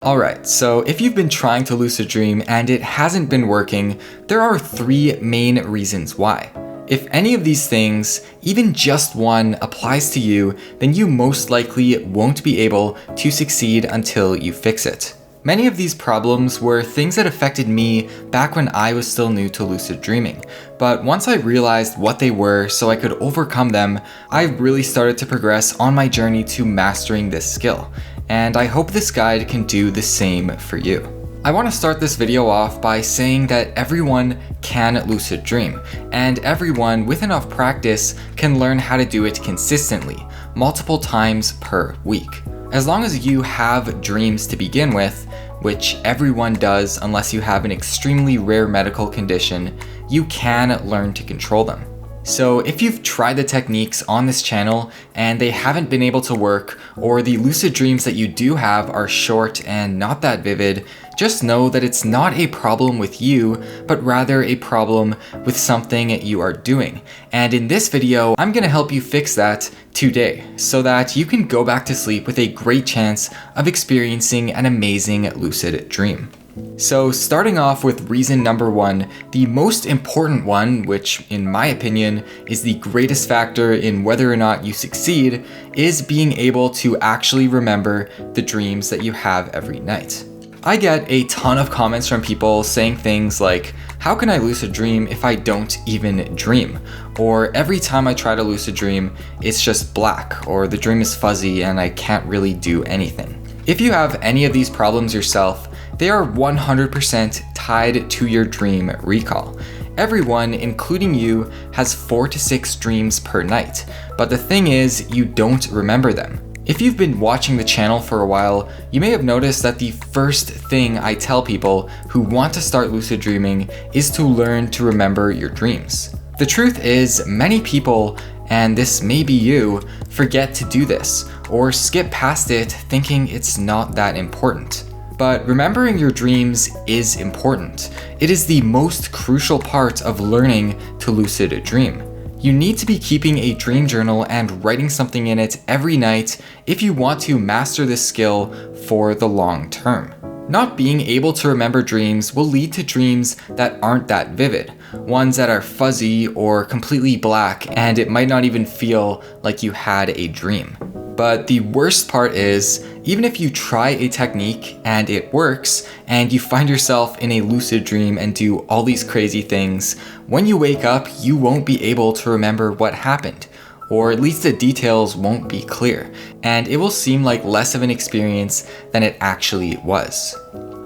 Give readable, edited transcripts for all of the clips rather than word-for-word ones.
Alright, so if you've been trying to lucid dream and it hasn't been working, there are 3 main reasons why. If any of these things, even just one, applies to you, then you most likely won't be able to succeed until you fix it. Many of these problems were things that affected me back when I was still new to lucid dreaming, but once I realized what they were so I could overcome them, I really started to progress on my journey to mastering this skill, and I hope this guide can do the same for you. I want to start this video off by saying that everyone can lucid dream, and everyone with enough practice can learn how to do it consistently, multiple times per week. As long as you have dreams to begin with, which everyone does unless you have an extremely rare medical condition, you can learn to control them. So if you've tried the techniques on this channel and they haven't been able to work, or the lucid dreams that you do have are short and not that vivid, just know that it's not a problem with you, but rather a problem with something you are doing. And in this video, I'm gonna help you fix that today, so that you can go back to sleep with a great chance of experiencing an amazing lucid dream. So starting off with reason number 1, the most important one, which in my opinion is the greatest factor in whether or not you succeed, is being able to actually remember the dreams that you have every night. I get a ton of comments from people saying things like, how can I lucid dream if I don't even dream? Or every time I try to lucid dream, it's just black, or the dream is fuzzy and I can't really do anything. If you have any of these problems yourself, they are 100% tied to your dream recall. Everyone, including you, has 4 to 6 dreams per night, but the thing is, you don't remember them. If you've been watching the channel for a while, you may have noticed that the first thing I tell people who want to start lucid dreaming is to learn to remember your dreams. The truth is, many people, and this may be you, forget to do this, or skip past it thinking it's not that important. But remembering your dreams is important. It is the most crucial part of learning to lucid dream. You need to be keeping a dream journal and writing something in it every night if you want to master this skill for the long term. Not being able to remember dreams will lead to dreams that aren't that vivid, ones that are fuzzy or completely black, and it might not even feel like you had a dream. But the worst part is, even if you try a technique and it works, and you find yourself in a lucid dream and do all these crazy things, when you wake up, you won't be able to remember what happened, or at least the details won't be clear, and it will seem like less of an experience than it actually was.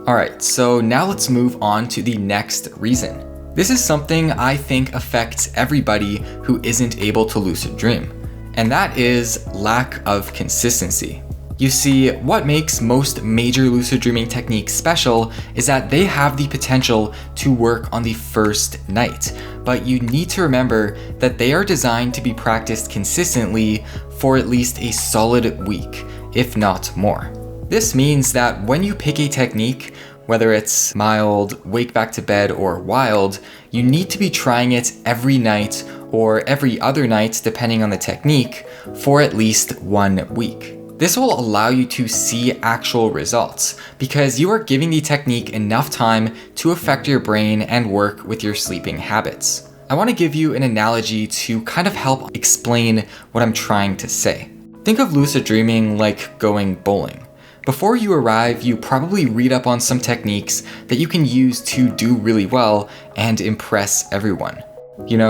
Alright, so now let's move on to the next reason. This is something I think affects everybody who isn't able to lucid dream, and that is lack of consistency. You see, what makes most major lucid dreaming techniques special is that they have the potential to work on the first night, but you need to remember that they are designed to be practiced consistently for at least a solid week, if not more. This means that when you pick a technique, whether it's mild, wake back to bed, or wild, you need to be trying it every night or every other night depending on the technique for at least 1 week. This will allow you to see actual results because you are giving the technique enough time to affect your brain and work with your sleeping habits. I want to give you an analogy to kind of help explain what I'm trying to say. Think of lucid dreaming like going bowling. Before you arrive, you probably read up on some techniques that you can use to do really well and impress everyone.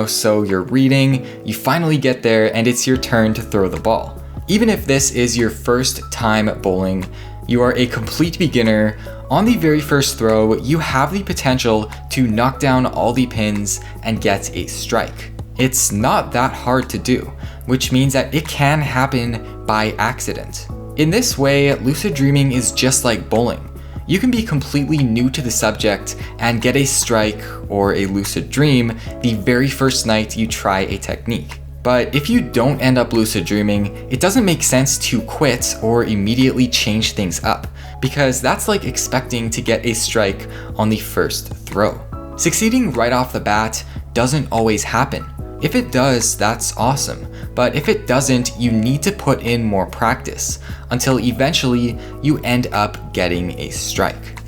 So you're reading, you finally get there, and it's your turn to throw the ball. Even if this is your first time bowling, you are a complete beginner. On the very first throw, you have the potential to knock down all the pins and get a strike. It's not that hard to do, which means that it can happen by accident. In this way, lucid dreaming is just like bowling. You can be completely new to the subject and get a strike or a lucid dream the very first night you try a technique. But if you don't end up lucid dreaming, it doesn't make sense to quit or immediately change things up, because that's like expecting to get a strike on the first throw. Succeeding right off the bat doesn't always happen. If it does, that's awesome, but if it doesn't, you need to put in more practice until eventually you end up getting a strike.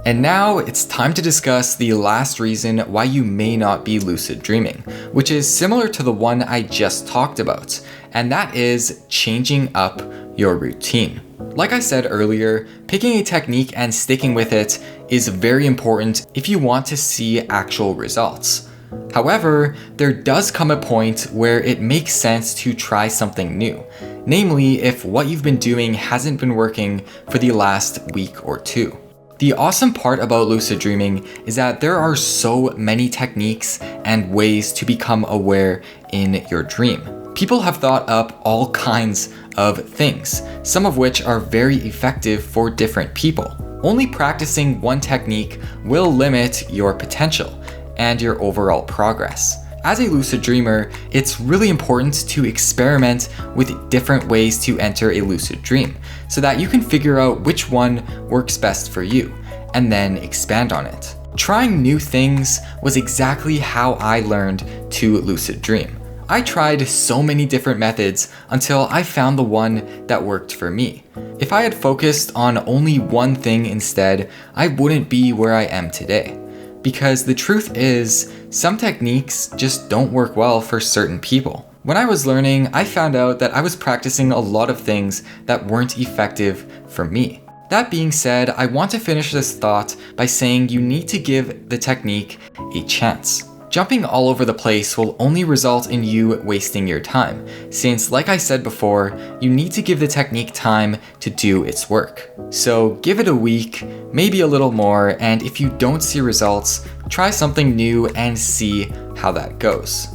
And now it's time to discuss the last reason why you may not be lucid dreaming, which is similar to the one I just talked about, and that is changing up your routine. Like I said earlier, picking a technique and sticking with it is very important if you want to see actual results. However, there does come a point where it makes sense to try something new, namely if what you've been doing hasn't been working for the last week or two. The awesome part about lucid dreaming is that there are so many techniques and ways to become aware in your dream. People have thought up all kinds of things, some of which are very effective for different people. Only practicing one technique will limit your potential and your overall progress. As a lucid dreamer, it's really important to experiment with different ways to enter a lucid dream so that you can figure out which one works best for you and then expand on it. Trying new things was exactly how I learned to lucid dream. I tried so many different methods until I found the one that worked for me. If I had focused on only one thing instead, I wouldn't be where I am today. Because the truth is, some techniques just don't work well for certain people. When I was learning, I found out that I was practicing a lot of things that weren't effective for me. That being said, I want to finish this thought by saying you need to give the technique a chance. Jumping all over the place will only result in you wasting your time, since like I said before, you need to give the technique time to do its work. So give it a week, maybe a little more, and if you don't see results, try something new and see how that goes.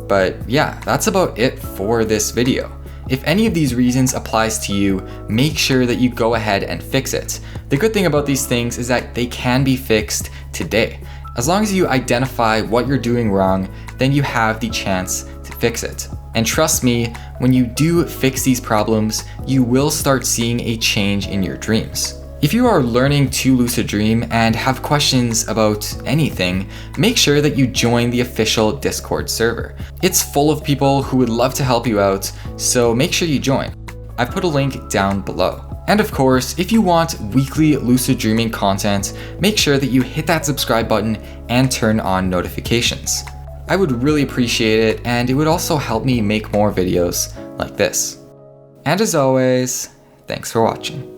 But yeah, that's about it for this video. If any of these reasons applies to you, make sure that you go ahead and fix it. The good thing about these things is that they can be fixed today. As long as you identify what you're doing wrong, then you have the chance to fix it. And trust me, when you do fix these problems, you will start seeing a change in your dreams. If you are learning to lucid dream and have questions about anything, make sure that you join the official Discord server. It's full of people who would love to help you out, so make sure you join. I've put a link down below. And of course, if you want weekly lucid dreaming content, make sure that you hit that subscribe button and turn on notifications. I would really appreciate it, and it would also help me make more videos like this. And as always, thanks for watching.